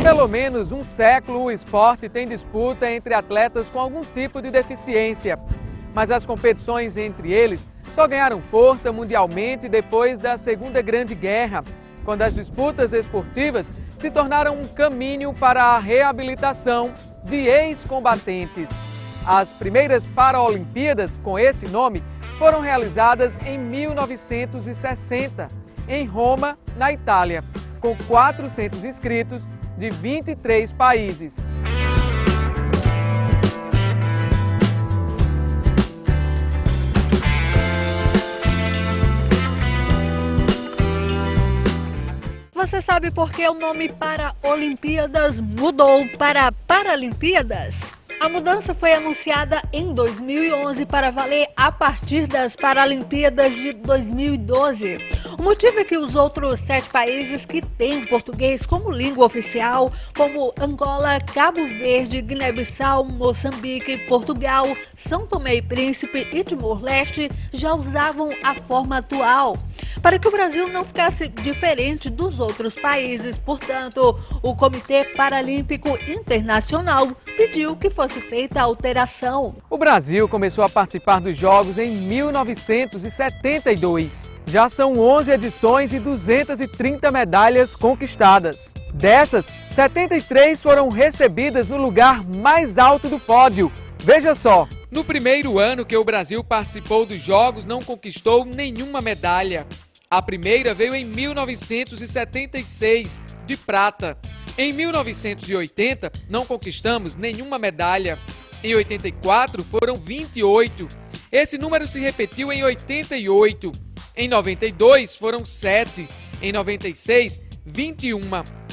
pelo menos um século, o esporte tem disputa entre atletas com algum tipo de deficiência. Mas as competições entre eles só ganharam força mundialmente depois da Segunda Grande Guerra, quando as disputas esportivas se tornaram um caminho para a reabilitação de ex-combatentes. As primeiras Paralimpíadas com esse nome foram realizadas em 1960, em Roma, na Itália, com 400 inscritos de 23 países. Você sabe por que o nome Paralimpíadas mudou para Paralimpíadas? A mudança foi anunciada em 2011 para valer a partir das Paralimpíadas de 2012. O motivo é que os outros 7 países que têm o português como língua oficial, como Angola, Cabo Verde, Guiné-Bissau, Moçambique, Portugal, São Tomé e Príncipe e Timor-Leste, já usavam a forma atual. Para que o Brasil não ficasse diferente dos outros países, portanto, o Comitê Paralímpico Internacional pediu que fosse feita a alteração. O Brasil começou a participar dos Jogos em 1972. Já são 11 edições e 230 medalhas conquistadas. Dessas, 73 foram recebidas no lugar mais alto do pódio. Veja só, no primeiro ano que o Brasil participou dos Jogos, não conquistou nenhuma medalha. A primeira veio em 1976, de prata. Em 1980, não conquistamos nenhuma medalha. Em 84, foram 28. Esse número se repetiu em 88. Em 92, foram 7. Em 96, 21.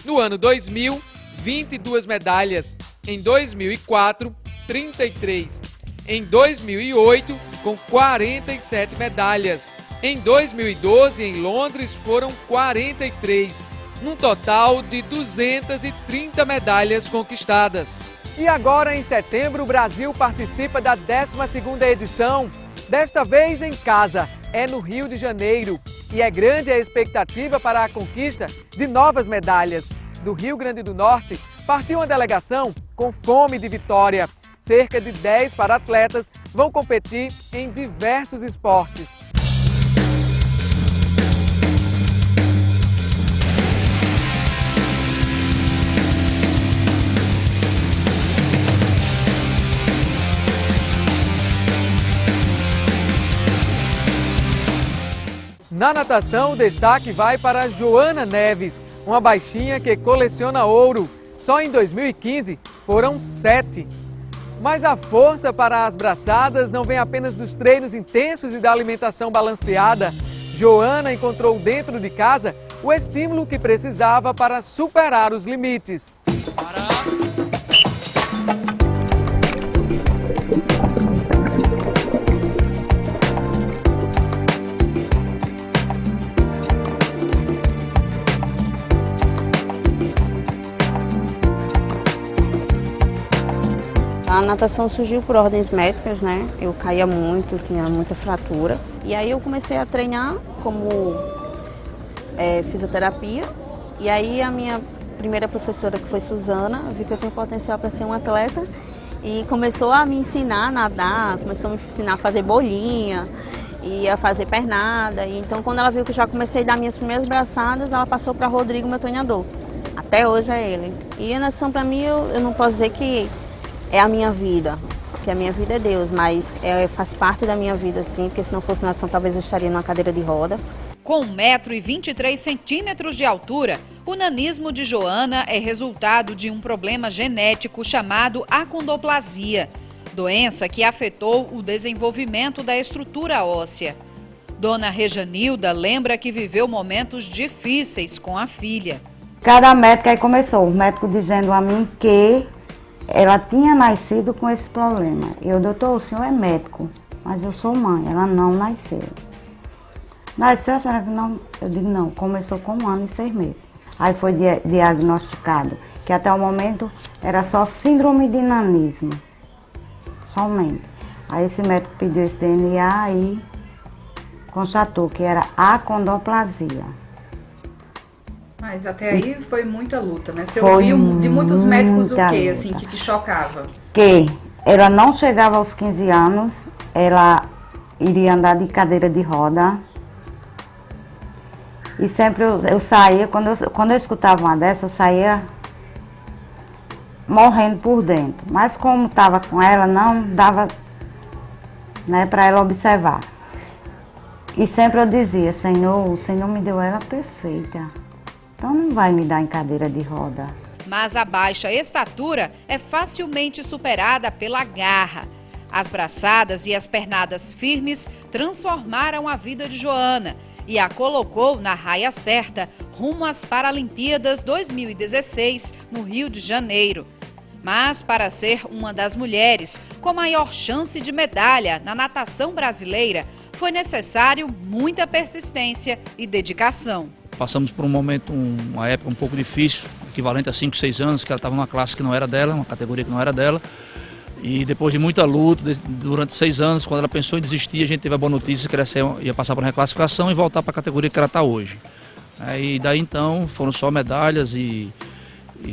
No ano 2000, 22 medalhas. Em 2004, 33. Em 2008, com 47 medalhas. Em 2012, em Londres, foram 43. Num total de 230 medalhas conquistadas. E agora, em setembro, o Brasil participa da 12ª edição. Desta vez em casa, é no Rio de Janeiro. E é grande a expectativa para a conquista de novas medalhas. Do Rio Grande do Norte, partiu uma delegação com fome de vitória. Cerca de 10 para-atletas vão competir em diversos esportes. Na natação, o destaque vai para Joana Neves, uma baixinha que coleciona ouro. Só em 2015 foram 7. Mas a força para as braçadas não vem apenas dos treinos intensos e da alimentação balanceada. Joana encontrou dentro de casa o estímulo que precisava para superar os limites. A natação surgiu por ordens médicas, né? Eu caía muito, tinha muita fratura. E aí eu comecei a treinar como fisioterapia. E aí a minha primeira professora, que foi Suzana, viu que eu tenho potencial para ser um atleta e começou a me ensinar a nadar, começou a me ensinar a fazer bolinha e a fazer pernada. E então, quando ela viu que eu já comecei a dar minhas primeiras braçadas, ela passou para Rodrigo, meu treinador. Até hoje é ele. E a natação, para mim, eu não posso dizer que é a minha vida, porque a minha vida é Deus, mas faz parte da minha vida, sim, porque se não fosse natação, talvez eu estaria numa cadeira de roda. Com 1,23 m de altura, o nanismo de Joana é resultado de um problema genético chamado acondroplasia, doença que afetou o desenvolvimento da estrutura óssea. Dona Rejanilda lembra que viveu momentos difíceis com a filha. Cada médico aí começou, o médico dizendo a mim que ela tinha nascido com esse problema. Eu, doutor, o senhor é médico, mas eu sou mãe, ela não nasceu. Nasceu, a senhora não? Eu digo, não, começou com 1 ano e 6 meses. Aí foi diagnosticado que até o momento era só síndrome de nanismo, somente. Aí esse médico pediu esse DNA e constatou que era acondroplasia. Mas até aí foi muita luta, né? Você Foi ouviu de muitos médicos o muita quê, luta. assim, que te chocava? Que ela não chegava aos 15 anos, ela iria andar de cadeira de roda. E sempre eu saía, quando eu escutava uma dessa, eu saía morrendo por dentro. Mas como estava com ela, não dava, né, para ela observar. E sempre eu dizia, Senhor, o Senhor me deu ela perfeita. Então não vai me dar em cadeira de roda. Mas a baixa estatura é facilmente superada pela garra. As braçadas e as pernadas firmes transformaram a vida de Joana e a colocou na raia certa rumo às Paralimpíadas 2016 no Rio de Janeiro. Mas para ser uma das mulheres com maior chance de medalha na natação brasileira, foi necessário muita persistência e dedicação. Passamos por um momento, uma época um pouco difícil, equivalente a 5, 6 anos, que ela estava numa classe que não era dela, uma categoria que não era dela. E depois de muita luta, durante 6 anos, quando ela pensou em desistir, a gente teve a boa notícia que ela ia passar por uma reclassificação e voltar para a categoria que ela está hoje. E daí então foram só medalhas e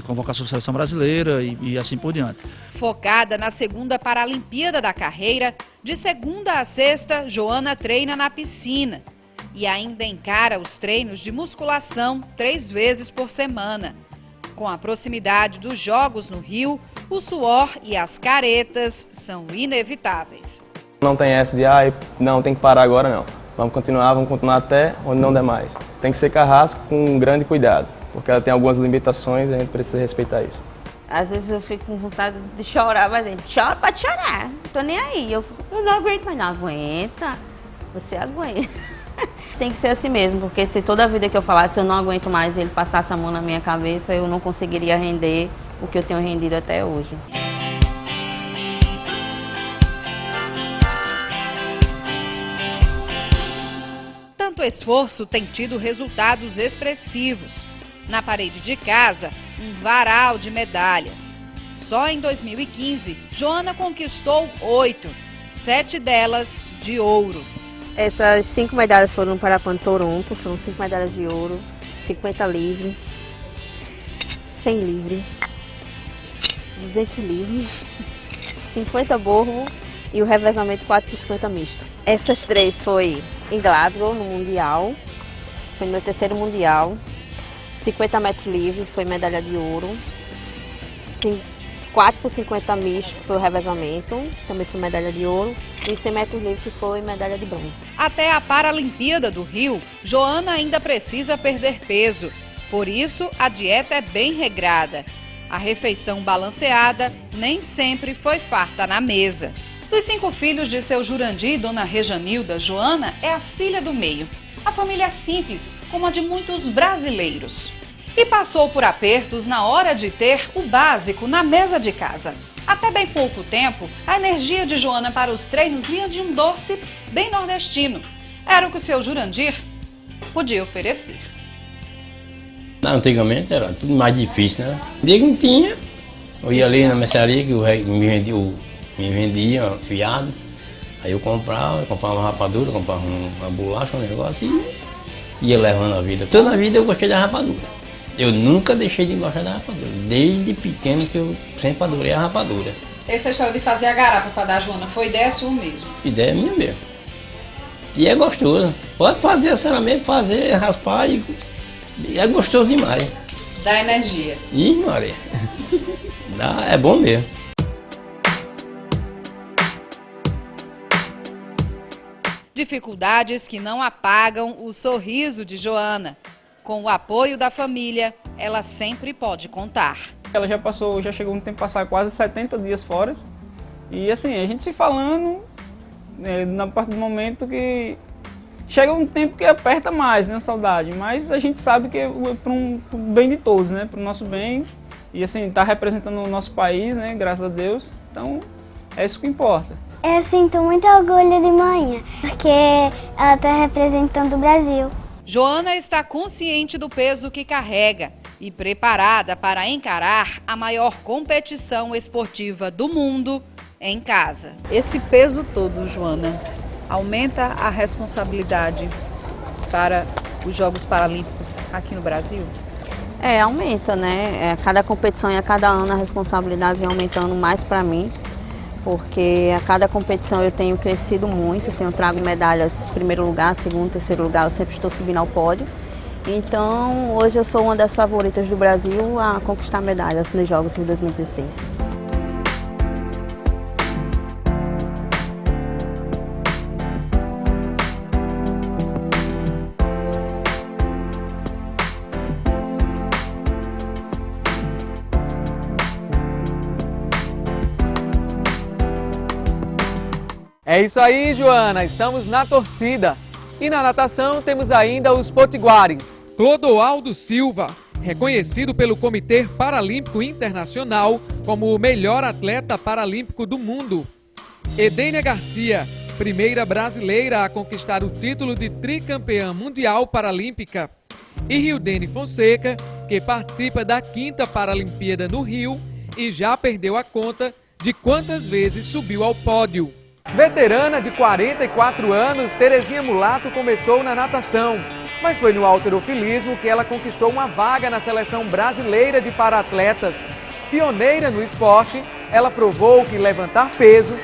convocação da seleção brasileira e assim por diante. Focada na segunda Paralimpíada da carreira, de segunda a sexta, Joana treina na piscina e ainda encara os treinos de musculação 3 vezes por semana. Com a proximidade dos Jogos no Rio, o suor e as caretas são inevitáveis. Não tem essa de, não, tem que parar agora não. Vamos continuar até onde não der mais. Tem que ser carrasco com um grande cuidado, porque ela tem algumas limitações e a gente precisa respeitar isso. Às vezes eu fico com vontade de chorar, mas ele chora, pode chorar, não tô nem aí. Eu não aguento, mas não aguenta, você aguenta. Tem que ser assim mesmo, porque se toda a vida que eu falasse eu não aguento mais, ele passasse a mão na minha cabeça, eu não conseguiria render o que eu tenho rendido até hoje. Tanto esforço tem tido resultados expressivos. Na parede de casa, um varal de medalhas. Só em 2015, Joana conquistou 8, 7 delas de ouro. Essas 5 medalhas foram para a Pan Toronto, foram 5 medalhas de ouro, 50 livre, 100 livre, 200 livre, 50 borbo e o revezamento 4x50 misto. Essas 3 foi em Glasgow, no Mundial, foi no meu 3º Mundial. 50 metros livre foi medalha de ouro, 4x50 misto que foi o revezamento, também foi medalha de ouro, e 100 metros livre que foi medalha de bronze. Até a Paralimpíada do Rio, Joana ainda precisa perder peso. Por isso, a dieta é bem regrada. A refeição balanceada nem sempre foi farta na mesa. Dos 5 filhos de seu Jurandir e dona Rejanilda, Joana é a filha do meio. A família é simples, como a de muitos brasileiros. E passou por apertos na hora de ter o básico na mesa de casa. Até bem pouco tempo, a energia de Joana para os treinos vinha de um doce bem nordestino. Era o que o seu Jurandir podia oferecer. Antigamente era tudo mais difícil, né? Dia que não tinha, eu ia ali na mercearia que me vendia fiado. Aí eu comprava uma rapadura, comprava uma bolacha, um negócio e ia levando a vida. Toda a vida eu gostei da rapadura. Eu nunca deixei de gostar da rapadura. Desde pequeno que eu sempre adorei a rapadura. Essa história de fazer a garapa para dar Joana foi ideia sua mesmo? Ideia minha mesmo. E é gostoso. Pode fazer sinceramente, fazer, raspar e é gostoso demais. Dá energia. Ih, Maria. É bom mesmo. Dificuldades que não apagam o sorriso de Joana. Com o apoio da família, ela sempre pode contar. Ela já chegou um tempo a passar quase 70 dias fora. E assim, a gente se falando, na parte do momento que chega um tempo que aperta mais, né, a saudade. Mas a gente sabe que é pro bem de todos, né, pro nosso bem. E assim, tá representando o nosso país, né, graças a Deus. Então, é isso que importa. Eu sinto muito orgulho de manhã, porque ela está representando o Brasil. Joana está consciente do peso que carrega e preparada para encarar a maior competição esportiva do mundo em casa. Esse peso todo, Joana, aumenta a responsabilidade para os Jogos Paralímpicos aqui no Brasil? Aumenta, né? A cada competição e a cada ano a responsabilidade vem aumentando mais para mim, porque a cada competição eu tenho crescido muito, trago medalhas em primeiro lugar, segundo, terceiro lugar, eu sempre estou subindo ao pódio. Então, hoje eu sou uma das favoritas do Brasil a conquistar medalhas nos Jogos em 2016. É isso aí, Joana, estamos na torcida. E na natação temos ainda os potiguares. Clodoaldo Silva, reconhecido pelo Comitê Paralímpico Internacional como o melhor atleta paralímpico do mundo. Edênia Garcia, primeira brasileira a conquistar o título de tricampeã mundial paralímpica. E Rildene Fonseca, que participa da 5ª Paralimpíada no Rio e já perdeu a conta de quantas vezes subiu ao pódio. Veterana de 44 anos, Terezinha Mulato começou na natação, mas foi no halterofilismo que ela conquistou uma vaga na seleção brasileira de para-atletas. Pioneira no esporte, ela provou que levantar peso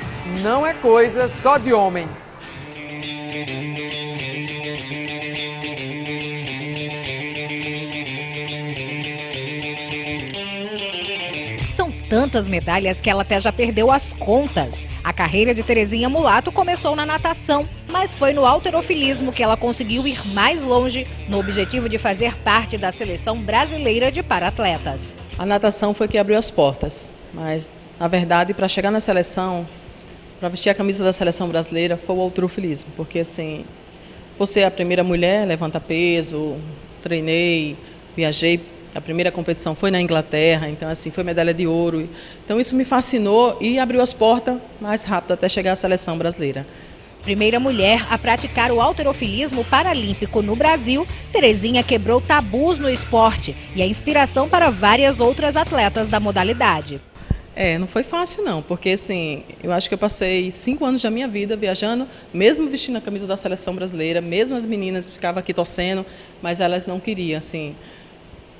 não é coisa só de homem. São tantas medalhas que ela até já perdeu as contas. A carreira de Terezinha Mulato começou na natação, mas foi no halterofilismo que ela conseguiu ir mais longe no objetivo de fazer parte da seleção brasileira de para-atletas. A natação foi que abriu as portas, mas na verdade para chegar na seleção, para vestir a camisa da seleção brasileira, foi o halterofilismo, porque assim, por ser a primeira mulher, levanta peso, treinei, viajei. A primeira competição foi na Inglaterra, então assim, foi medalha de ouro. Então isso me fascinou e abriu as portas mais rápido até chegar à seleção brasileira. Primeira mulher a praticar o halterofilismo paralímpico no Brasil, Terezinha quebrou tabus no esporte e é inspiração para várias outras atletas da modalidade. Não foi fácil não, porque assim, eu acho que eu passei 5 anos da minha vida viajando, mesmo vestindo a camisa da seleção brasileira, mesmo as meninas ficavam aqui torcendo, mas elas não queriam, assim.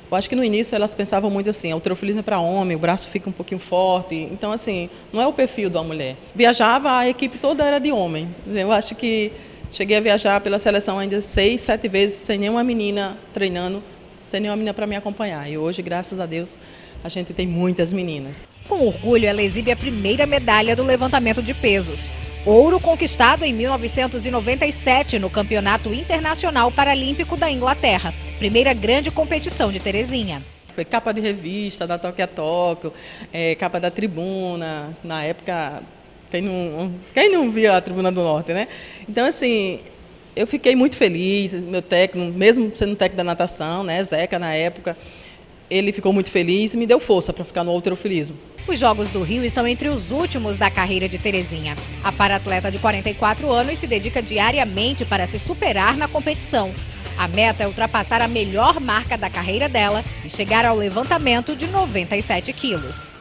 Eu acho que no início elas pensavam muito assim, o halterofilismo é para homem, o braço fica um pouquinho forte, então assim, não é o perfil da mulher. Viajava, a equipe toda era de homem. Eu acho que cheguei a viajar pela seleção ainda 6, 7 vezes, sem nenhuma menina treinando, sem nenhuma menina para me acompanhar. E hoje, graças a Deus, a gente tem muitas meninas. Com orgulho, ela exibe a primeira medalha do levantamento de pesos. Ouro conquistado em 1997 no Campeonato Internacional Paralímpico da Inglaterra. Primeira grande competição de Terezinha. Foi capa de revista da Tóquio a Tóquio, capa da Tribuna, na época, quem não via a Tribuna do Norte, né? Então, assim, eu fiquei muito feliz, meu técnico, mesmo sendo técnico da natação, né, Zeca, na época, ele ficou muito feliz e me deu força para ficar no halterofilismo. Os Jogos do Rio estão entre os últimos da carreira de Terezinha. A para-atleta de 44 anos se dedica diariamente para se superar na competição. A meta é ultrapassar a melhor marca da carreira dela e chegar ao levantamento de 97 quilos.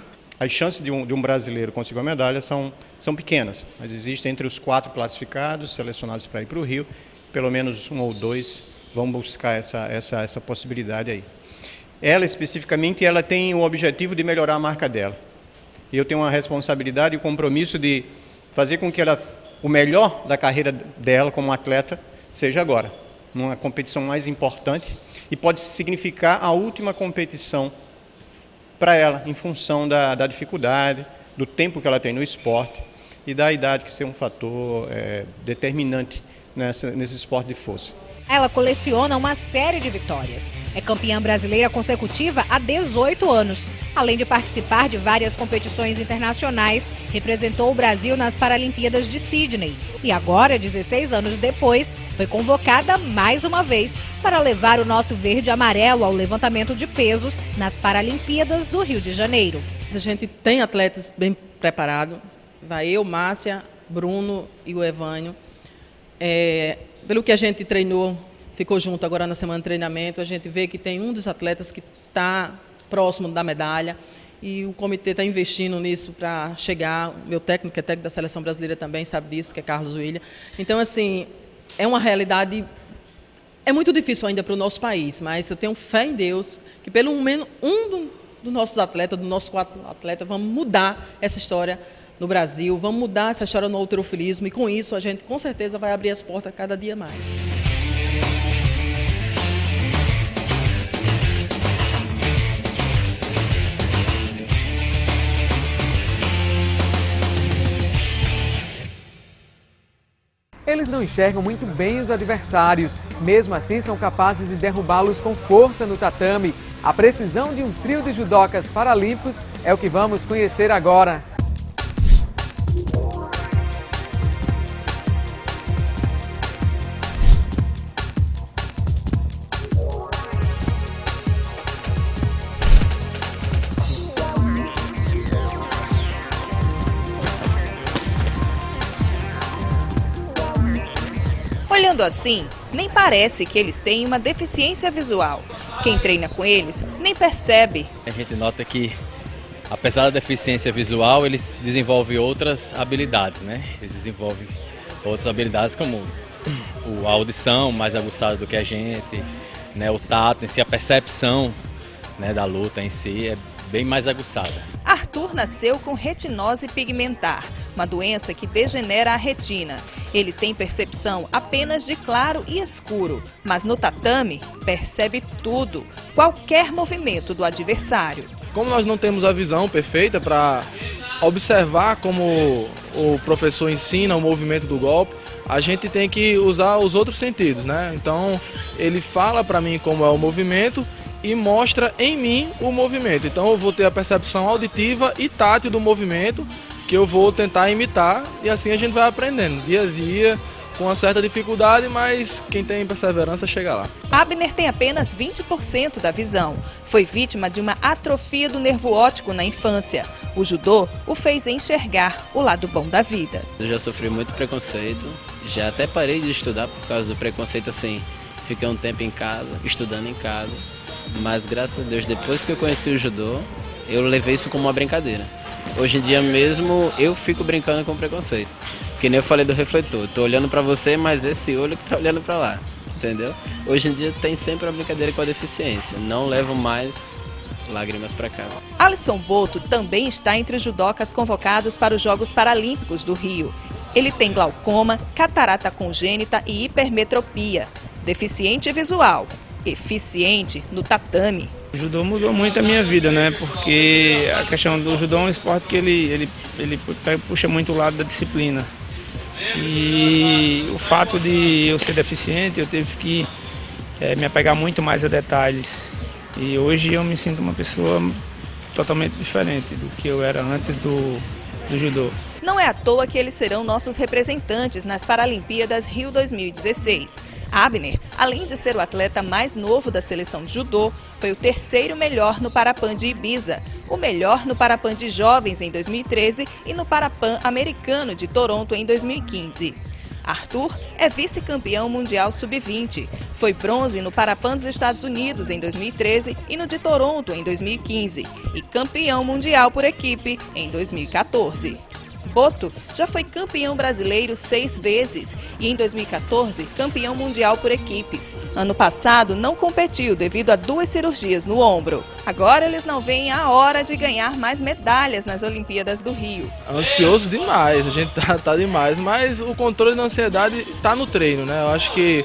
As chances de um brasileiro conseguir uma medalha são pequenas, mas existem entre os 4 classificados, selecionados para ir para o Rio, pelo menos 1 ou 2 vão buscar essa possibilidade aí. Ela, especificamente, ela tem o objetivo de melhorar a marca dela. E eu tenho uma responsabilidade e o compromisso de fazer com que o melhor da carreira dela como atleta seja agora, numa competição mais importante, e pode significar a última competição para ela, em função da dificuldade, do tempo que ela tem no esporte e da idade, que ser um fator determinante nesse esporte de força. Ela coleciona uma série de vitórias. É campeã brasileira consecutiva há 18 anos. Além de participar de várias competições internacionais, representou o Brasil nas Paralimpíadas de Sydney. E agora, 16 anos depois, foi convocada mais uma vez para levar o nosso verde e amarelo ao levantamento de pesos nas Paralimpíadas do Rio de Janeiro. A gente tem atletas bem preparados. Vai eu, Márcia, Bruno e o Evânio. Pelo que a gente treinou, ficou junto agora na semana de treinamento, a gente vê que tem um dos atletas que está próximo da medalha e o comitê está investindo nisso para chegar. O meu técnico, que é técnico da seleção brasileira também, sabe disso, que é Carlos William. Então, assim, é uma realidade É muito difícil ainda para o nosso país, mas eu tenho fé em Deus que pelo menos dos nossos atletas, dos nossos 4 atletas, vamos mudar essa história no Brasil, vamos mudar essa história no halterofilismo e com isso a gente com certeza vai abrir as portas cada dia mais. Eles não enxergam muito bem os adversários, mesmo assim são capazes de derrubá-los com força no tatame. A precisão de um trio de judocas paralímpicos é o que vamos conhecer agora. Olhando assim, nem parece que eles têm uma deficiência visual. Quem treina com eles nem percebe. A gente nota que, apesar da deficiência visual, eles desenvolvem outras habilidades, né? Eles desenvolvem outras habilidades como a audição mais aguçada do que a gente, né? O tato em si, a percepção, né, da luta em si é bem mais aguçada. Arthur nasceu com retinose pigmentar, uma doença que degenera a retina. Ele tem percepção apenas de claro e escuro, mas no tatame percebe tudo, qualquer movimento do adversário. Como nós não temos a visão perfeita para observar como o professor ensina o movimento do golpe, a gente tem que usar os outros sentidos, né? Então ele fala para mim como é o movimento e mostra em mim o movimento. Então eu vou ter a percepção auditiva e tátil do movimento que eu vou tentar imitar e assim a gente vai aprendendo dia a dia com uma certa dificuldade, mas quem tem perseverança chega lá. Abner tem apenas 20% da visão. Foi vítima de uma atrofia do nervo óptico na infância. O judô o fez enxergar o lado bom da vida. Eu já sofri muito preconceito, já até parei de estudar por causa do preconceito assim. Fiquei um tempo em casa, estudando em casa. Mas graças a Deus, depois que eu conheci o judô, eu levei isso como uma brincadeira. Hoje em dia mesmo eu fico brincando com preconceito. Que nem eu falei do refletor, tô olhando pra você, mas esse olho que tá olhando pra lá, entendeu? Hoje em dia tem sempre uma brincadeira com a deficiência, não levo mais lágrimas pra casa. Alisson Boto também está entre os judocas convocados para os Jogos Paralímpicos do Rio. Ele tem glaucoma, catarata congênita e hipermetropia, deficiente visual, eficiente no tatame. O judô mudou muito a minha vida, né? Porque a questão do judô é um esporte que ele puxa muito o lado da disciplina. E o fato de eu ser deficiente, eu tive que me apegar muito mais a detalhes. E hoje eu me sinto uma pessoa totalmente diferente do que eu era antes do judô. Não é à toa que eles serão nossos representantes nas Paralimpíadas Rio 2016. Abner, além de ser o atleta mais novo da seleção de judô, foi o 3º melhor no Parapan de Ibiza, o melhor no Parapan de Jovens em 2013 e no Parapan Americano de Toronto em 2015. Arthur é vice-campeão mundial sub-20, foi bronze no Parapan dos Estados Unidos em 2013 e no de Toronto em 2015 e campeão mundial por equipe em 2014. Boto já foi campeão brasileiro 6 vezes e em 2014 campeão mundial por equipes. Ano passado não competiu devido a 2 cirurgias no ombro. Agora eles não veem a hora de ganhar mais medalhas nas Olimpíadas do Rio. Ansioso demais, a gente tá demais, mas o controle da ansiedade tá no treino, né? Eu acho que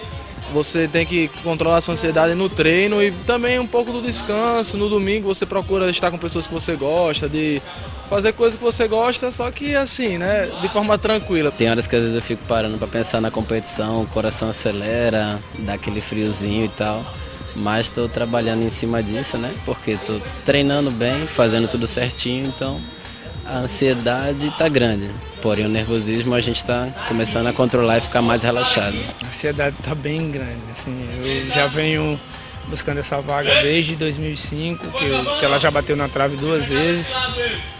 você tem que controlar a sua ansiedade no treino e também um pouco do descanso. No domingo você procura estar com pessoas que você gosta, de fazer coisas que você gosta, só que assim, né, de forma tranquila. Tem horas que às vezes eu fico parando para pensar na competição, o coração acelera, dá aquele friozinho e tal. Mas estou trabalhando em cima disso, né, porque estou treinando bem, fazendo tudo certinho, então a ansiedade está grande. Porém, o nervosismo a gente está começando a controlar e ficar mais relaxado. A ansiedade está bem grande, assim, eu já venho buscando essa vaga desde 2005, que ela já bateu na trave 2 vezes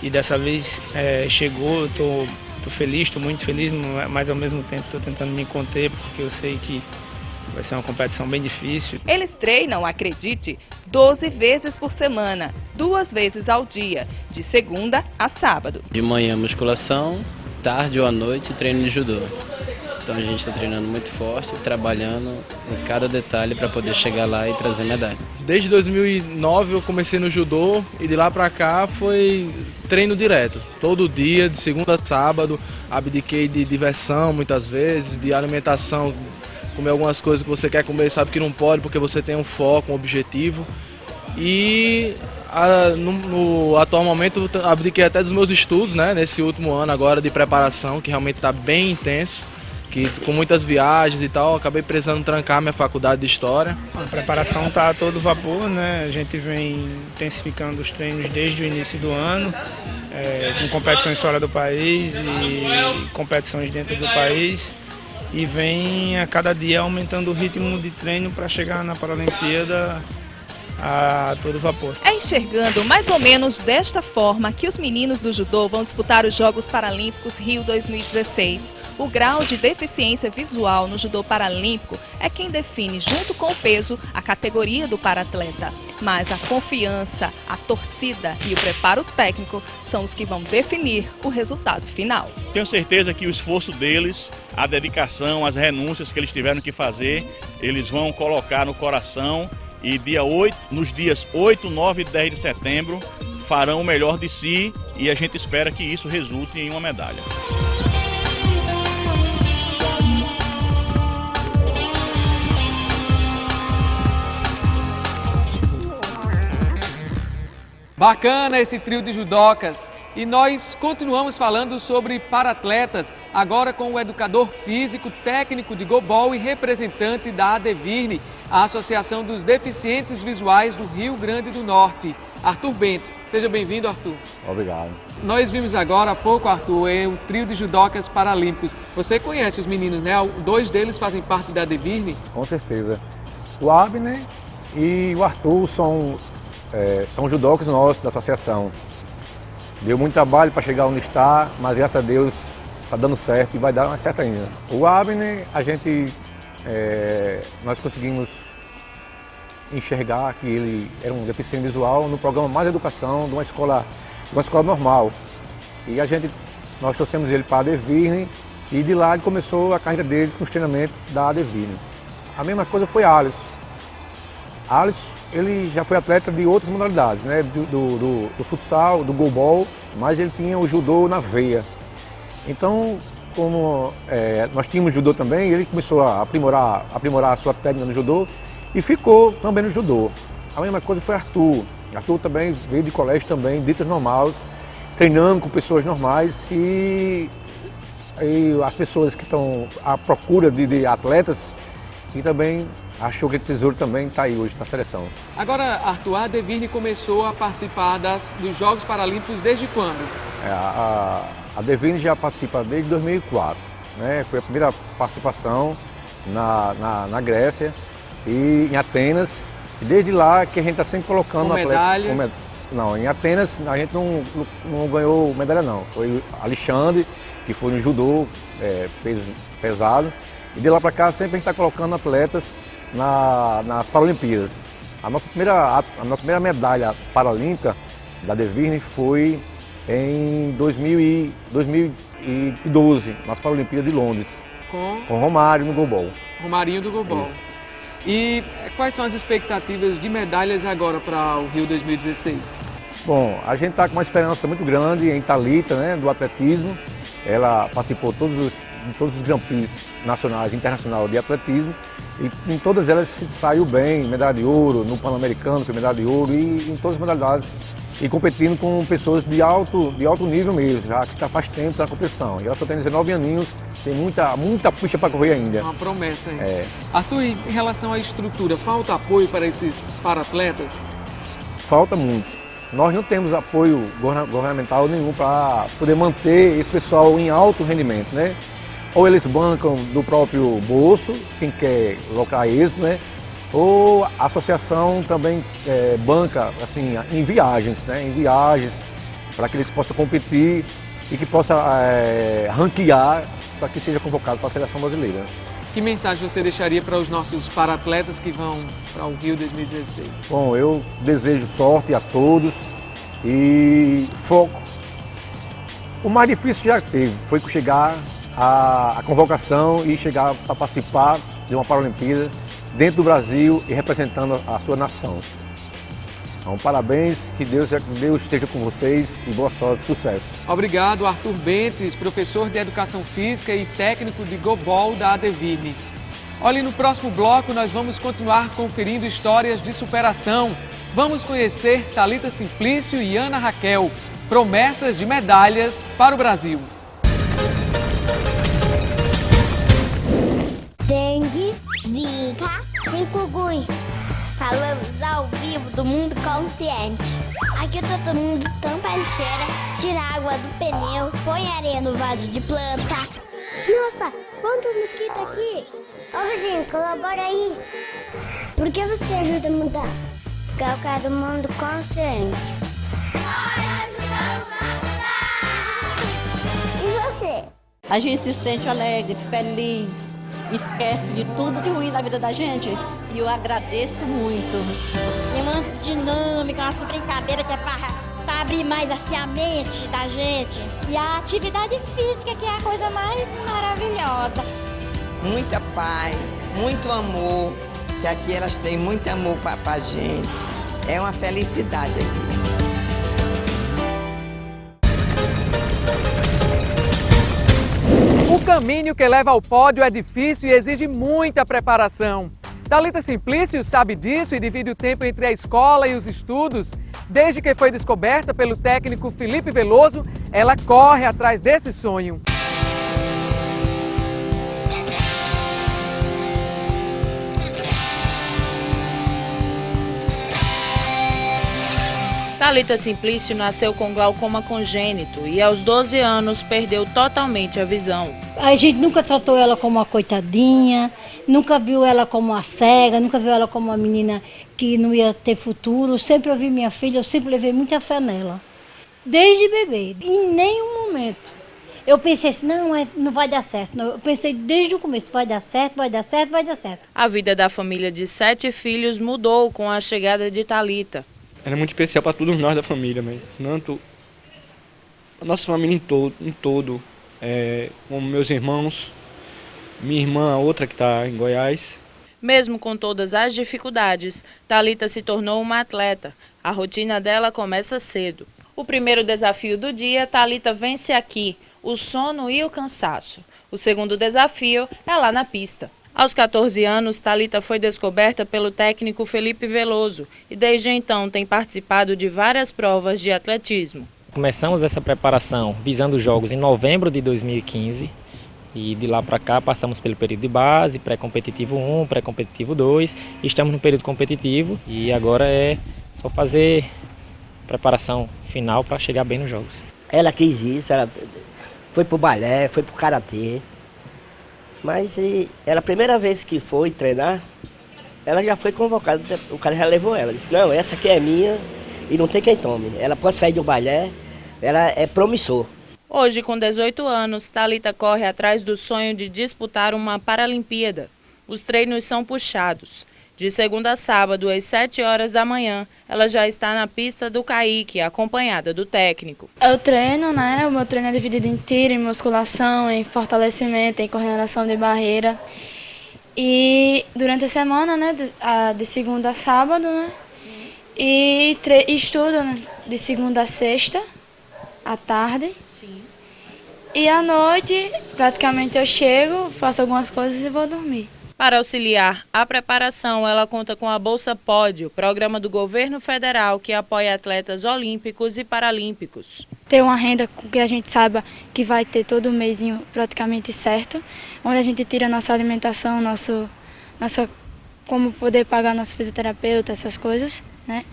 e dessa vez chegou. Eu tô feliz, estou muito feliz, mas ao mesmo tempo estou tentando me conter porque eu sei que vai ser uma competição bem difícil. Eles treinam, acredite, 12 vezes por semana, 2 vezes ao dia, de segunda a sábado. De manhã musculação, tarde ou à noite treino de judô. Então a gente está treinando muito forte, trabalhando em cada detalhe para poder chegar lá e trazer medalha. Desde 2009 eu comecei no judô e de lá pra cá foi treino direto. Todo dia, de segunda a sábado, abdiquei de diversão muitas vezes, de alimentação, comer algumas coisas que você quer comer e sabe que não pode porque você tem um foco, um objetivo. E no atual momento abdiquei até dos meus estudos, né, nesse último ano agora de preparação, que realmente está bem intenso, que com muitas viagens e tal, acabei precisando trancar minha faculdade de História. A preparação está a todo vapor, né? A gente vem intensificando os treinos desde o início do ano, com competições fora do país e competições dentro do país, e vem a cada dia aumentando o ritmo de treino para chegar na Paralimpíada a todo vapor. É enxergando mais ou menos desta forma que os meninos do judô vão disputar os Jogos Paralímpicos Rio 2016. O grau de deficiência visual no judô paralímpico é quem define, junto com o peso, a categoria do paratleta. Mas a confiança, a torcida e o preparo técnico são os que vão definir o resultado final. Tenho certeza que o esforço deles, a dedicação, as renúncias que eles tiveram que fazer, eles vão colocar no coração. E nos dias 8, 9 e 10 de setembro farão o melhor de si e a gente espera que isso resulte em uma medalha. Bacana esse trio de judocas. E nós continuamos falando sobre paratletas, agora com o educador físico, técnico de goalball e representante da ADVIRNE, a Associação dos Deficientes Visuais do Rio Grande do Norte, Arthur Bentes. Seja bem-vindo, Arthur. Obrigado. Nós vimos agora há pouco, Arthur, o trio de judocas paralímpicos. Você conhece os meninos, né? 2 deles fazem parte da ADVIRNE? Com certeza. O Abner e o Arthur são judocas nossos da associação. Deu muito trabalho para chegar onde está, mas graças a Deus está dando certo e vai dar mais certo ainda. O Abner, nós conseguimos enxergar que ele era um deficiente visual no programa Mais Educação de uma escola normal. E nós trouxemos ele para a ADVIRNE e de lá ele começou a carreira dele com os treinamentos da ADVIRNE. A mesma coisa foi Alisson. Alisson, ele já foi atleta de outras modalidades, né? Do futsal, do goalball, mas ele tinha o judô na veia. Então, como nós tínhamos judô também, ele começou a aprimorar a sua técnica no judô e ficou também no judô. A mesma coisa foi Arthur. Arthur também veio de colégio também, ditas normais, treinando com pessoas normais e as pessoas que estão à procura de atletas e também achou que o tesouro também está aí hoje na seleção. Agora, Arthur, a ADVIRNE começou a participar dos Jogos Paralímpicos desde quando? A ADVIRNE já participa desde 2004. Né? Foi a primeira participação na Grécia e em Atenas. E desde lá que a gente está sempre colocando medalhas. Não, em Atenas a gente não ganhou medalha não. Foi Alexandre, que foi no judô, peso pesado. E de lá para cá sempre a gente está colocando atletas nas Paralimpíadas. A nossa primeira medalha paralímpica da ADVIRNE foi em 2012, nas Paralimpíadas de Londres, com Romário no goalball. Romarinho do goalball. Isso. E quais são as expectativas de medalhas agora para o Rio 2016? Bom, a gente está com uma esperança muito grande em Thalita, né, do atletismo. Ela participou de todos os Grand Prix nacionais e internacionais de atletismo e em todas elas se saiu bem, medalha de ouro, no Pan-Americano foi medalha de ouro e em todas as modalidades e competindo com pessoas de alto nível mesmo, já que faz tempo na competição. E ela só tem 19 aninhos, tem muita pista para correr ainda. Uma promessa, hein? Arthur, em relação à estrutura, falta apoio para esses paratletas? Falta muito. Nós não temos apoio governamental nenhum para poder manter esse pessoal em alto rendimento, né? Ou eles bancam do próprio bolso, quem quer colocar êxito, né? Ou a associação também banca assim, em viagens, né? Em viagens, para que eles possam competir e que possa ranquear para que seja convocado para a seleção brasileira. Que mensagem você deixaria para os nossos paratletas que vão para o Rio 2016? Bom, eu desejo sorte a todos e foco. O mais difícil já teve, foi chegar a convocação e chegar para participar de uma Paralimpíada dentro do Brasil e representando a sua nação. Então, parabéns, que Deus esteja com vocês e boa sorte, sucesso. Obrigado, Arthur Bentes, professor de Educação Física e técnico de Gobol da Adevirne. Olha, no próximo bloco nós vamos continuar conferindo histórias de superação. Vamos conhecer Thalita Simplício e Ana Raquel, promessas de medalhas para o Brasil. Dengue, zika, chikungunya. Falamos ao vivo do Mundo Consciente. Aqui todo mundo tampa a lixeira, tira a água do pneu, põe areia no vaso de planta. Nossa, quantos mosquitos aqui! Ô vizinho, colabora aí. Por que você ajuda a mudar? Porque eu quero um mundo consciente. E você? A gente se sente alegre, feliz, esquece de tudo de ruim na vida da gente. E eu agradeço muito. Tem umas dinâmicas, umas brincadeiras que é para abrir mais assim a mente da gente. E a atividade física que é a coisa mais maravilhosa. Muita paz, muito amor, que aqui elas têm muito amor pra gente. É uma felicidade aqui. O caminho que leva ao pódio é difícil e exige muita preparação. Thalita Simplício sabe disso e divide o tempo entre a escola e os estudos. Desde que foi descoberta pelo técnico Felipe Veloso, ela corre atrás desse sonho. Thalita Simplício nasceu com glaucoma congênito e aos 12 anos perdeu totalmente a visão. A gente nunca tratou ela como uma coitadinha, nunca viu ela como uma cega, nunca viu ela como uma menina que não ia ter futuro. Sempre ouvi minha filha, eu sempre levei muita fé nela, desde bebê. Em nenhum momento eu pensei assim, não vai dar certo. Não, eu pensei desde o começo, vai dar certo, vai dar certo, vai dar certo. A vida da família de 7 filhos mudou com a chegada de Thalita. Ela é muito especial para todos nós da família, mas tanto a nossa família em todo, como meus irmãos, minha irmã, outra que está em Goiás. Mesmo com todas as dificuldades, Thalita se tornou uma atleta. A rotina dela começa cedo. O primeiro desafio do dia, Thalita vence aqui, o sono e o cansaço. O segundo desafio é lá na pista. Aos 14 anos, Thalita foi descoberta pelo técnico Felipe Veloso e desde então tem participado de várias provas de atletismo. Começamos essa preparação visando os Jogos em novembro de 2015 e de lá para cá passamos pelo período de base, pré-competitivo 1, pré-competitivo 2, estamos no período competitivo e agora é só fazer preparação final para chegar bem nos Jogos. Ela quis isso, ela foi pro balé, foi pro karatê. Mas ela, a primeira vez que foi treinar, ela já foi convocada, o cara já levou ela. Disse, não, essa aqui é minha e não tem quem tome. Ela pode sair do balé, ela é promissor. Hoje, com 18 anos, Thalita corre atrás do sonho de disputar uma Paralimpíada. Os treinos são puxados. De segunda a sábado, às 7 horas da manhã, ela já está na pista do Caique, acompanhada do técnico. Eu treino, né? O meu treino é dividido em tiro, em musculação, em fortalecimento, em coordenação de barreira. E durante a semana, né? De segunda a sábado, né? E estudo, né? De segunda a sexta, à tarde. Sim. E à noite, praticamente eu chego, faço algumas coisas e vou dormir. Para auxiliar a preparação, ela conta com a Bolsa Pódio, programa do governo federal que apoia atletas olímpicos e paralímpicos. Ter uma renda com que a gente saiba que vai ter todo mêsinho praticamente certo, onde a gente tira nossa alimentação, como poder pagar nosso fisioterapeuta, essas coisas, né?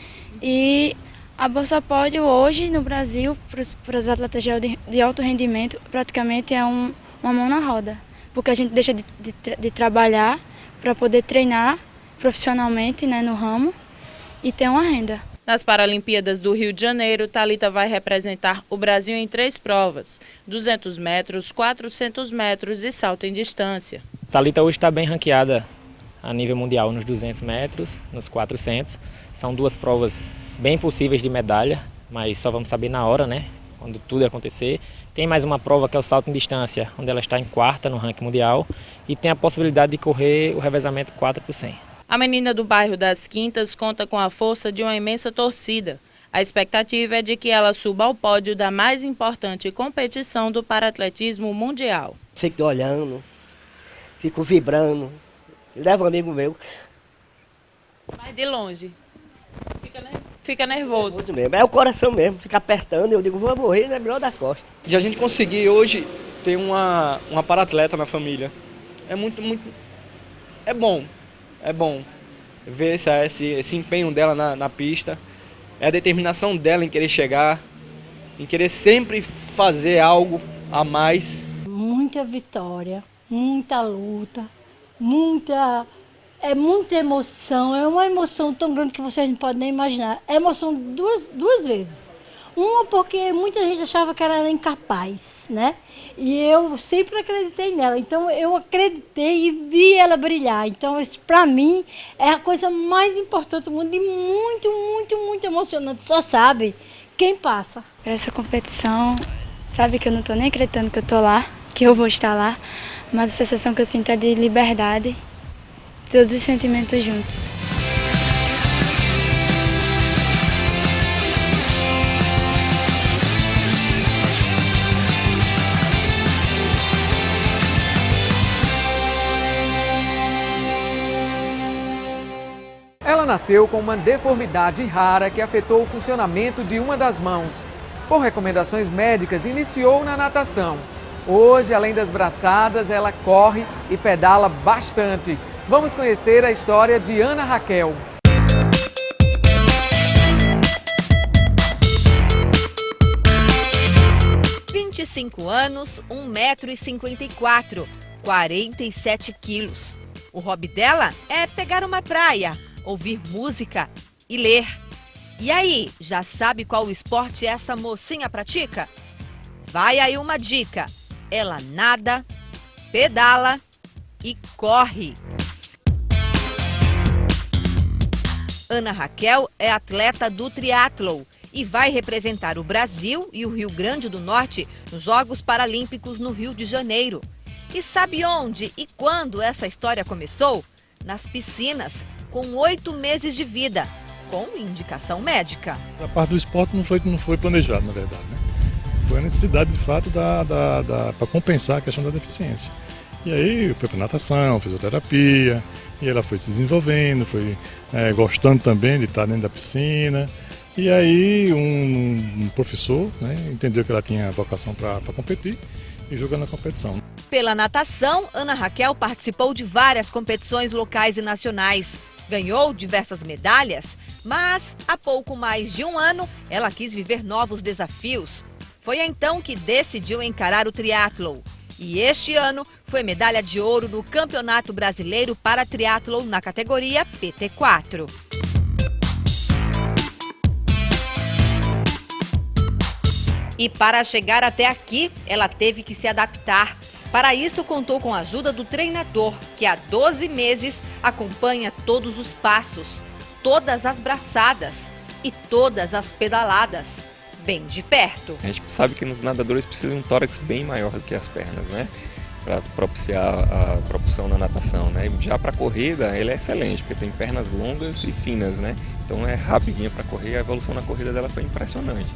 E a Bolsa Pódio hoje no Brasil, para os atletas de alto rendimento, praticamente é uma mão na roda. Porque a gente deixa de trabalhar para poder treinar profissionalmente, né, no ramo e ter uma renda. Nas Paralimpíadas do Rio de Janeiro, Thalita vai representar o Brasil em 3 provas, 200 metros, 400 metros e salto em distância. Thalita hoje está bem ranqueada a nível mundial nos 200 metros, nos 400. São 2 provas bem possíveis de medalha, mas só vamos saber na hora, né, quando tudo acontecer. Tem mais uma prova que é o salto em distância, onde ela está em 4ª no ranking mundial e tem a possibilidade de correr o revezamento 4x100. A menina do bairro das Quintas conta com a força de uma imensa torcida. A expectativa é de que ela suba ao pódio da mais importante competição do paratletismo mundial. Fico olhando, fico vibrando, leva um amigo meu. Mas de longe, fica nervoso. Mesmo. É o coração mesmo, fica apertando, eu digo, vou morrer, é melhor das costas. De a gente conseguir hoje ter uma paratleta na família, é bom ver esse empenho dela na pista, é a determinação dela em querer chegar, em querer sempre fazer algo a mais. Muita vitória, muita luta, muita emoção, é uma emoção tão grande que vocês não podem nem imaginar. É emoção duas vezes. Uma porque muita gente achava que ela era incapaz, né? E eu sempre acreditei nela, então eu acreditei e vi ela brilhar. Então isso para mim é a coisa mais importante do mundo e muito emocionante. Só sabe quem passa. Para essa competição, sabe que eu não estou nem acreditando que eu estou lá, que eu vou estar lá, mas a sensação que eu sinto é de liberdade, todos os sentimentos juntos. Ela nasceu com uma deformidade rara que afetou o funcionamento de uma das mãos. Por recomendações médicas, iniciou na natação. Hoje, além das braçadas, ela corre e pedala bastante. Vamos conhecer a história de Ana Raquel. – 25 anos, 1,54 m, 47 quilos. O hobby dela é pegar uma praia, ouvir música e ler. E aí, já sabe qual esporte essa mocinha pratica? Vai aí uma dica. Ela nada, pedala e corre. Ana Raquel é atleta do triatlon e vai representar o Brasil e o Rio Grande do Norte nos Jogos Paralímpicos no Rio de Janeiro. E sabe onde e quando essa história começou? Nas piscinas, com 8 meses de vida, com indicação médica. A parte do esporte não foi planejado, na verdade, né? Foi a necessidade, de fato, para compensar a questão da deficiência. E aí foi para natação, fisioterapia, e ela foi se desenvolvendo, foi gostando também de estar dentro da piscina. E aí um professor, né, entendeu que ela tinha vocação para competir e jogou na competição. Pela natação, Ana Raquel participou de várias competições locais e nacionais. Ganhou diversas medalhas, mas há pouco mais de um ano ela quis viver novos desafios. Foi então que decidiu encarar o triatlon. E este ano foi medalha de ouro no Campeonato Brasileiro para Triatlon na categoria PT4. E para chegar até aqui, ela teve que se adaptar. Para isso, contou com a ajuda do treinador, que há 12 meses acompanha todos os passos, todas as braçadas e todas as pedaladas, bem de perto. A gente sabe que nos nadadores precisa de um tórax bem maior do que as pernas, né? Para propiciar a propulsão na natação, né? Já para a corrida, ele é excelente, porque tem pernas longas e finas, né? Então é rapidinha para correr, a evolução na corrida dela foi impressionante,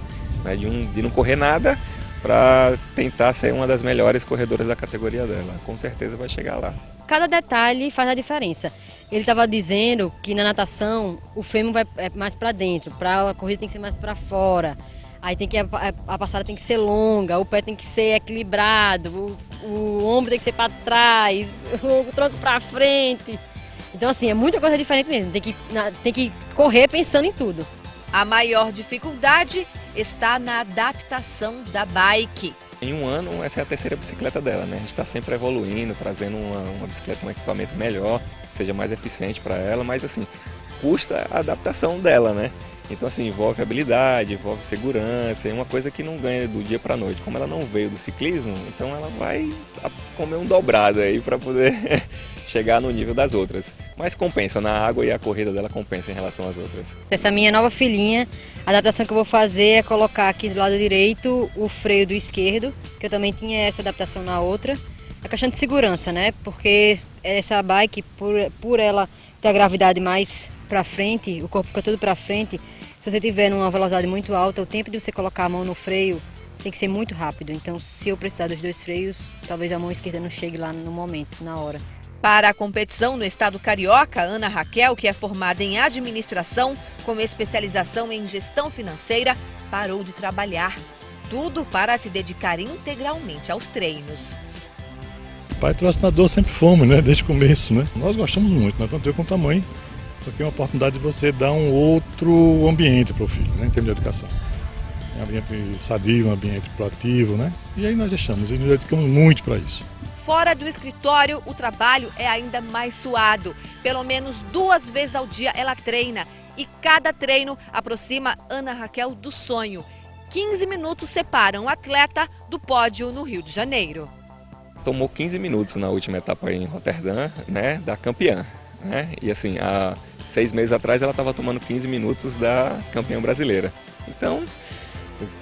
né? De não correr nada para tentar ser uma das melhores corredoras da categoria dela. Com certeza vai chegar lá. Cada detalhe faz a diferença. Ele estava dizendo que na natação o fêmur vai mais para dentro, para a corrida tem que ser mais para fora. Aí a passada tem que ser longa, o pé tem que ser equilibrado, o ombro tem que ser para trás, o tronco para frente. Então assim, é muita coisa diferente mesmo, tem que correr pensando em tudo. A maior dificuldade está na adaptação da bike. Em um ano, essa é a terceira bicicleta dela, né? A gente está sempre evoluindo, trazendo uma bicicleta com um equipamento melhor, que seja mais eficiente para ela, mas assim, custa a adaptação dela, né? Então, assim, envolve habilidade, envolve segurança, é uma coisa que não ganha do dia para a noite. Como ela não veio do ciclismo, então ela vai comer um dobrado aí para poder chegar no nível das outras. Mas compensa, na água e a corrida dela compensa em relação às outras. Essa minha nova filhinha, a adaptação que eu vou fazer é colocar aqui do lado direito o freio do esquerdo, que eu também tinha essa adaptação na outra. A questão de segurança, né? Porque essa bike, por ela ter a gravidade mais para frente, o corpo fica todo para frente, se você tiver numa velocidade muito alta, o tempo de você colocar a mão no freio tem que ser muito rápido. Então, se eu precisar dos dois freios, talvez a mão esquerda não chegue lá no momento, na hora. Para a competição no estado carioca, Ana Raquel, que é formada em administração com especialização em gestão financeira, parou de trabalhar. Tudo para se dedicar integralmente aos treinos. Patrocinador sempre fomos, né? Desde o começo, né? Nós gostamos muito, nós contamos com o tamanho, porque é uma oportunidade de você dar um outro ambiente para o filho, né? Em termos de educação. Um ambiente sadio, um ambiente proativo, né? E aí nós deixamos, e nos dedicamos muito para isso. Fora do escritório, o trabalho é ainda mais suado. Pelo menos 2 vezes ao dia ela treina. E cada treino aproxima Ana Raquel do sonho. 15 minutos separam o atleta do pódio no Rio de Janeiro. Tomou 15 minutos na última etapa em Roterdã, né, da campeã. Né? E assim, há 6 meses atrás ela estava tomando 15 minutos da campeã brasileira. Então,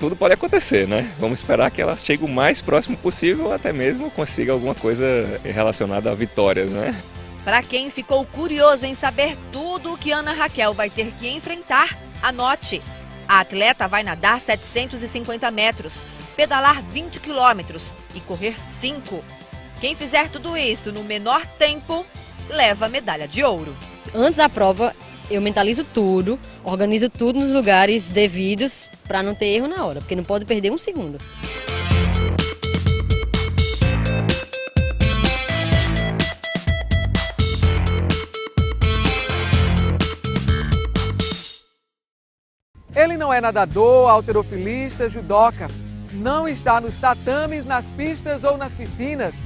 tudo pode acontecer, né? Vamos esperar que ela chegue o mais próximo possível, até mesmo consiga alguma coisa relacionada a vitórias, né? Para quem ficou curioso em saber tudo o que Ana Raquel vai ter que enfrentar, anote. A atleta vai nadar 750 metros, pedalar 20 quilômetros e correr 5. Quem fizer tudo isso no menor tempo, leva a medalha de ouro. Antes da prova, eu mentalizo tudo, organizo tudo nos lugares devidos para não ter erro na hora, porque não pode perder um segundo. Ele não é nadador, halterofilista, judoca. Não está nos tatames, nas pistas ou nas piscinas,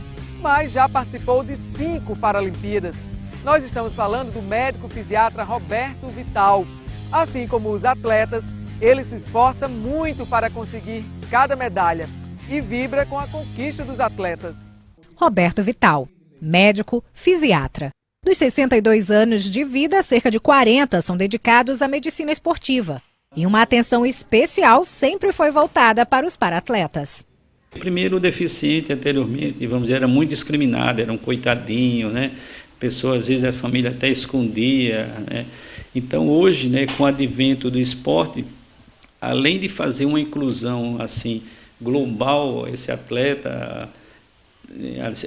mas já participou de 5 Paralimpíadas. Nós estamos falando do médico fisiatra Roberto Vital. Assim como os atletas, ele se esforça muito para conseguir cada medalha e vibra com a conquista dos atletas. Roberto Vital, médico fisiatra. Dos 62 anos de vida, cerca de 40 são dedicados à medicina esportiva. E uma atenção especial sempre foi voltada para os paratletas. Primeiro, o deficiente anteriormente, vamos dizer, era muito discriminado, era um coitadinho, né? Pessoas, às vezes, a família até escondia, né? Então, hoje, né, com o advento do esporte, além de fazer uma inclusão assim global, esse atleta,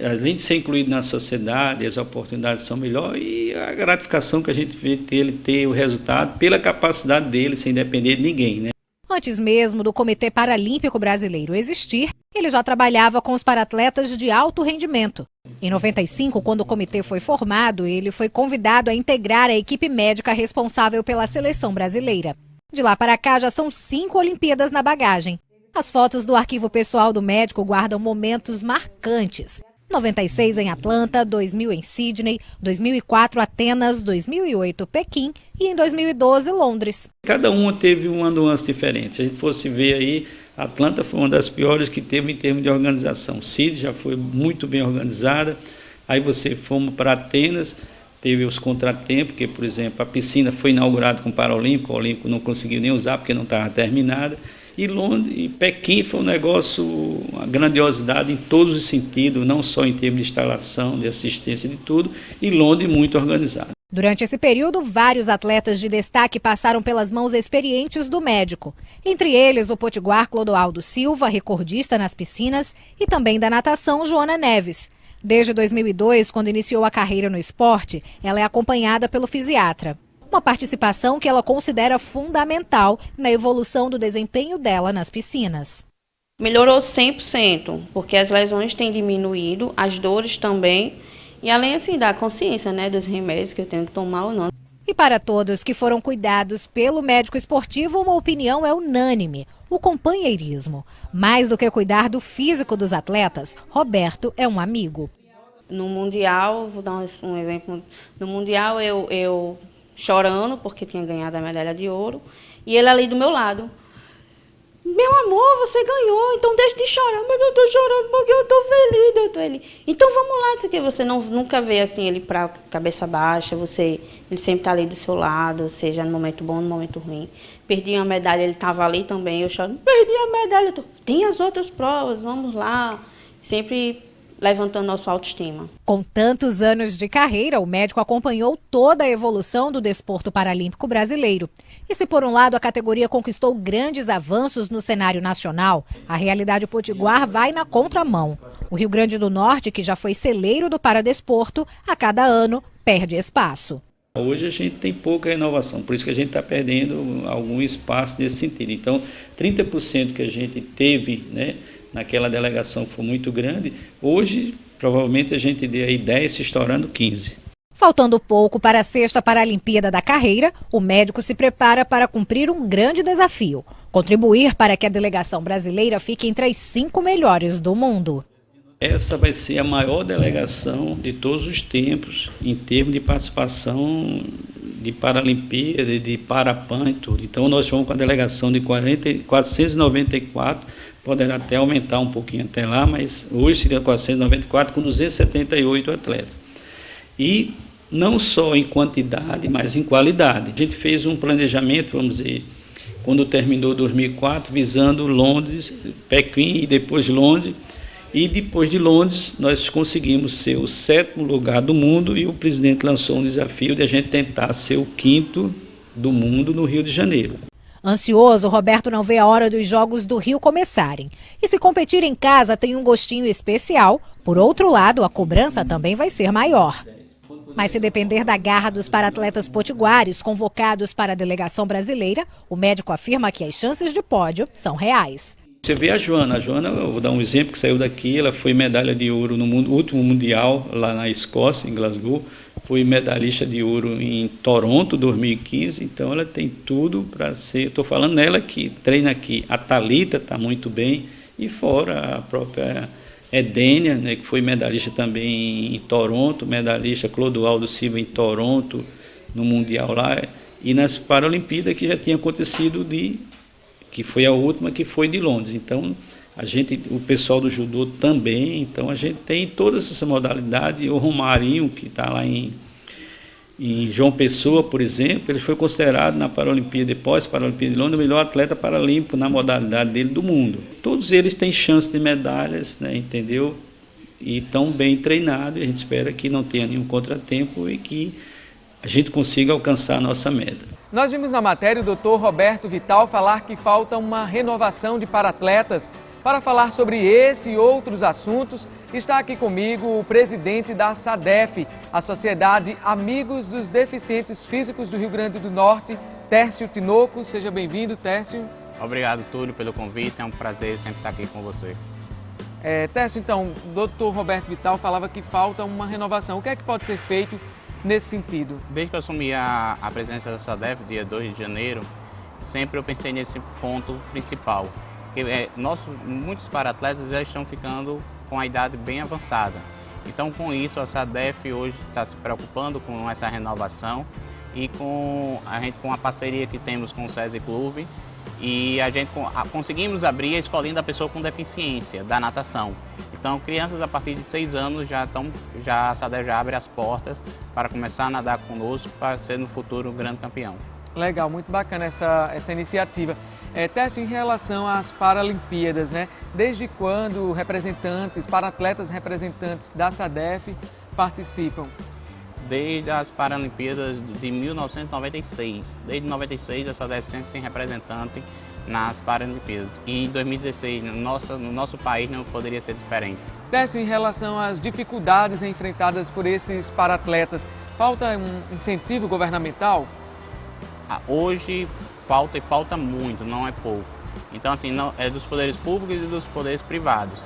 além de ser incluído na sociedade, as oportunidades são melhores e a gratificação que a gente vê ele ter o resultado pela capacidade dele, sem depender de ninguém, né? Antes mesmo do Comitê Paralímpico Brasileiro existir, ele já trabalhava com os paratletas de alto rendimento. Em 95, quando o comitê foi formado, ele foi convidado a integrar a equipe médica responsável pela seleção brasileira. De lá para cá, já são 5 Olimpíadas na bagagem. As fotos do arquivo pessoal do médico guardam momentos marcantes. 96 em Atlanta, 2000 em Sydney, 2004 Atenas, 2008 Pequim e em 2012 Londres. Cada uma teve uma nuance diferente. Se a gente fosse ver aí, Atlanta foi uma das piores que teve em termos de organização. Sydney já foi muito bem organizada. Aí fomos para Atenas, teve os contratempos, porque, por exemplo, a piscina foi inaugurada com o Paralímpico, o Olímpico não conseguiu nem usar porque não estava terminada. E Londres e Pequim foi um negócio, uma grandiosidade em todos os sentidos, não só em termos de instalação, de assistência, de tudo, e Londres muito organizado. Durante esse período, vários atletas de destaque passaram pelas mãos experientes do médico. Entre eles, o potiguar Clodoaldo Silva, recordista nas piscinas, e também da natação, Joana Neves. Desde 2002, quando iniciou a carreira no esporte, ela é acompanhada pelo fisiatra. Uma participação que ela considera fundamental na evolução do desempenho dela nas piscinas. Melhorou 100%, porque as lesões têm diminuído, as dores também, e além assim da consciência, né, dos remédios que eu tenho que tomar ou não. E para todos que foram cuidados pelo médico esportivo, uma opinião é unânime: o companheirismo. Mais do que cuidar do físico dos atletas, Roberto é um amigo. No Mundial, vou dar um exemplo, no Mundial eu chorando porque tinha ganhado a medalha de ouro, E ele ali do meu lado. Meu amor, você ganhou, então deixa de chorar. Mas eu tô chorando porque eu tô feliz, doutor. Ele, então vamos lá, isso aqui. Você nunca vê assim ele pra cabeça baixa, ele sempre tá ali do seu lado, seja no momento bom, no momento ruim. Perdi uma medalha, ele tava ali também, eu choro, perdi a medalha. Tem as outras provas, vamos lá. Sempre levantando nossa autoestima. Com tantos anos de carreira, o médico acompanhou toda a evolução do desporto paralímpico brasileiro. E se por um lado a categoria conquistou grandes avanços no cenário nacional, a realidade potiguar vai na contramão. O Rio Grande do Norte, que já foi celeiro do paradesporto, a cada ano perde espaço. Hoje a gente tem pouca renovação, por isso que a gente está perdendo algum espaço nesse sentido. Então, 30% que a gente teve, né, naquela delegação que foi muito grande, hoje provavelmente a gente dê aí 10, se estourando 15. Faltando pouco para a 6ª Paralimpíada da carreira, o médico se prepara para cumprir um grande desafio: contribuir para que a delegação brasileira fique entre as 5 melhores do mundo. Essa vai ser a maior delegação de todos os tempos, em termos de participação de Paralimpíada e de Parapan e tudo. Então nós vamos com a delegação de 494, poderá até aumentar um pouquinho até lá, mas hoje seria 494 com 278 atletas. E não só em quantidade, mas em qualidade. A gente fez um planejamento, vamos dizer, quando terminou 2004, visando Londres, Pequim e depois Londres. E depois de Londres, nós conseguimos ser o 7º lugar do mundo e o presidente lançou um desafio de a gente tentar ser o 5º do mundo no Rio de Janeiro. Ansioso, Roberto não vê a hora dos Jogos do Rio começarem. E se competir em casa tem um gostinho especial, por outro lado, a cobrança também vai ser maior. Mas se depender da garra dos paratletas potiguares convocados para a delegação brasileira, o médico afirma que as chances de pódio são reais. Você vê a Joana, eu vou dar um exemplo que saiu daqui, ela foi medalha de ouro no último mundial lá na Escócia, em Glasgow, foi medalhista de ouro em Toronto 2015, então ela tem tudo para ser, estou falando nela que treina aqui, a Thalita está muito bem, e fora a própria Edênia, né, que foi medalhista também em Toronto, medalhista Clodoaldo Silva em Toronto, no mundial lá, e nas Paralimpíadas que já tinha acontecido que foi a última, que foi de Londres. Então, o pessoal do judô também, então a gente tem todas essas modalidades. O Romarinho, que está lá em João Pessoa, por exemplo, ele foi considerado na Paralimpíada, depois Paralimpíada de Londres, o melhor atleta paralímpico na modalidade dele do mundo. Todos eles têm chance de medalhas, né, entendeu? E estão bem treinados, e a gente espera que não tenha nenhum contratempo e que a gente consiga alcançar a nossa meta. Nós vimos na matéria o Dr. Roberto Vital falar que falta uma renovação de paratletas. Para falar sobre esse e outros assuntos, está aqui comigo o presidente da SADEF, a Sociedade Amigos dos Deficientes Físicos do Rio Grande do Norte, Tércio Tinoco. Seja bem-vindo, Tércio. Obrigado, Túlio, pelo convite. É um prazer sempre estar aqui com você. Tércio, então, o Dr. Roberto Vital falava que falta uma renovação. O que é que pode ser feito nesse sentido? Desde que eu assumi a presidência da SADEF, dia 2 de janeiro, sempre eu pensei nesse ponto principal. Porque muitos paratletas já estão ficando com a idade bem avançada. Então, com isso, a SADEF hoje está se preocupando com essa renovação e com a parceria que temos com o SESI Clube, e a gente conseguimos abrir a escolinha da pessoa com deficiência, da natação. Então, crianças a partir de 6 anos a SADEF já abre as portas para começar a nadar conosco, para ser no futuro um grande campeão. Legal, muito bacana essa iniciativa. Tércio, em relação às Paralimpíadas, né? Desde quando paratletas representantes da SADEF participam? Desde as Paralimpíadas de 1996. Desde 96 a SADEF sempre tem representante nas Paralimpíadas. E em 2016, no nosso país, não poderia ser diferente. Tércio, em relação às dificuldades enfrentadas por esses paratletas, falta um incentivo governamental? Hoje falta muito, não é pouco. Então, assim, é dos poderes públicos e dos poderes privados.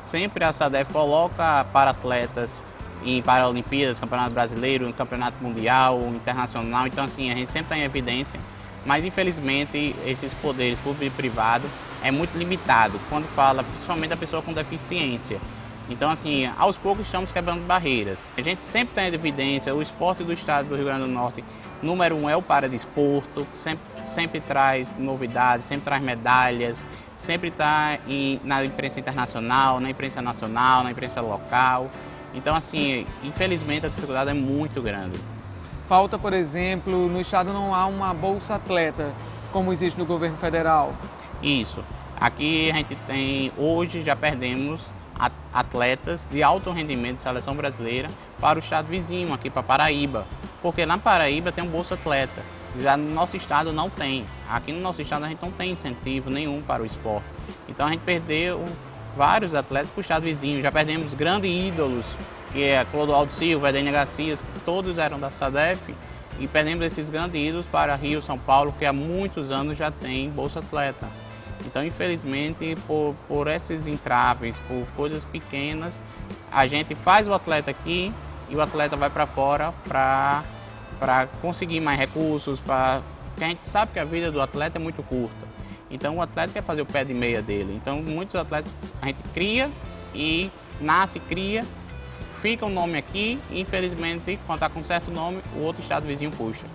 Sempre a SADEF coloca paratletas em Paralimpíadas, Campeonato Brasileiro, em Campeonato Mundial, Internacional. Então, assim, a gente sempre está em evidência. Mas, infelizmente, esses poderes público e privado é muito limitado. Quando fala, principalmente a pessoa com deficiência. Então, assim, aos poucos estamos quebrando barreiras. A gente sempre tem em evidência o esporte do estado do Rio Grande do Norte. Número 1 é o paradesporto, sempre traz novidades, sempre traz medalhas, sempre está na imprensa internacional, na imprensa nacional, na imprensa local. Então, assim, infelizmente a dificuldade é muito grande. Falta, por exemplo, no estado não há uma Bolsa Atleta, como existe no governo federal. Isso. Aqui a gente tem, hoje já perdemos atletas de alto rendimento de seleção brasileira para o estado vizinho, aqui para Paraíba. Porque na Paraíba tem um Bolsa Atleta, já no nosso estado não tem. Aqui no nosso estado a gente não tem incentivo nenhum para o esporte. Então a gente perdeu vários atletas para o estado vizinho. Já perdemos grandes ídolos, que é Clodoaldo Silva, Edenia Garcias, que todos eram da SADEF. E perdemos esses grandes ídolos para Rio, São Paulo, que há muitos anos já tem Bolsa Atleta. Então, infelizmente, por esses entraves, por coisas pequenas, a gente faz o atleta aqui e o atleta vai para fora para conseguir mais recursos, porque a gente sabe que a vida do atleta é muito curta. Então, o atleta quer fazer o pé de meia dele. Então, muitos atletas a gente cria e nasce, cria, fica um nome aqui e, infelizmente, quando está com um certo nome, o outro estado vizinho puxa.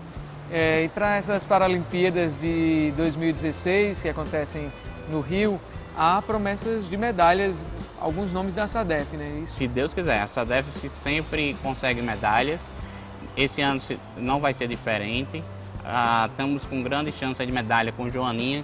E para essas Paralimpíadas de 2016, que acontecem no Rio, há promessas de medalhas, alguns nomes da SADEF, né? Isso. Se Deus quiser, a SADEF sempre consegue medalhas. Esse ano não vai ser diferente. Estamos com grande chance de medalha com Joaninha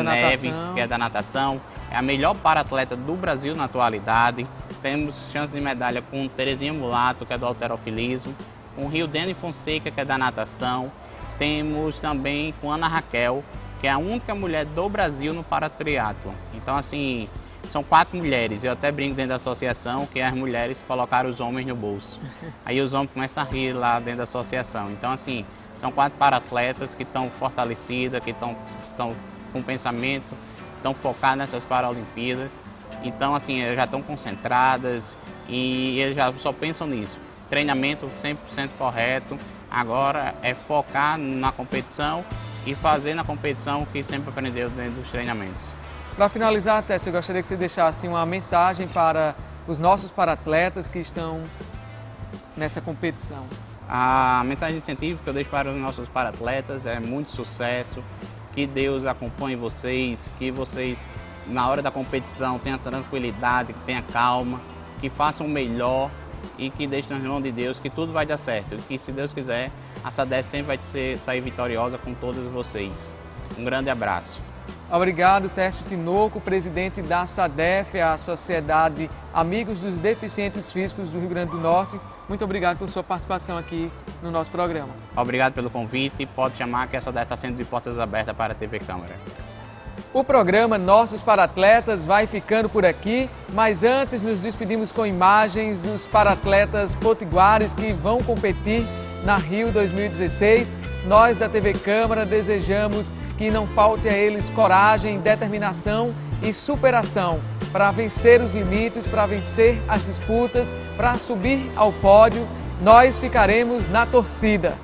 Neves, que é da natação. É a melhor para-atleta do Brasil na atualidade. Temos chance de medalha com Terezinha Mulato, que é do halterofilismo. Com Rildene Fonseca, que é da natação. Temos também com Ana Raquel, que é a única mulher do Brasil no paratriatlon. Então, assim, são 4 mulheres. Eu até brinco dentro da associação que as mulheres colocaram os homens no bolso. Aí os homens começam a rir lá dentro da associação. Então, assim, são 4 paratletas que estão fortalecidas, que estão com pensamento, estão focadas nessas Paralimpíadas. Então, assim, elas já estão concentradas e eles já só pensam nisso. Treinamento 100% correto, agora é focar na competição e fazer na competição o que sempre aprendeu dentro dos treinamentos. Para finalizar, Técio, eu gostaria que você deixasse uma mensagem para os nossos paratletas que estão nessa competição. A mensagem de incentivo que eu deixo para os nossos paratletas é muito sucesso, que Deus acompanhe vocês, que vocês na hora da competição tenham tranquilidade, que tenham calma, que façam o melhor e que deixem nas mãos de Deus que tudo vai dar certo. E que, se Deus quiser, a SADEF sempre vai sair vitoriosa com todos vocês. Um grande abraço. Obrigado, Técio Tinoco, presidente da SADEF, a Sociedade Amigos dos Deficientes Físicos do Rio Grande do Norte. Muito obrigado por sua participação aqui no nosso programa. Obrigado pelo convite. Pode chamar que a SADEF está sendo de portas abertas para a TV Câmara. O programa Nossos Paratletas vai ficando por aqui, mas antes nos despedimos com imagens dos paratletas potiguares que vão competir na Rio 2016. Nós da TV Câmara desejamos que não falte a eles coragem, determinação e superação para vencer os limites, para vencer as disputas, para subir ao pódio. Nós ficaremos na torcida.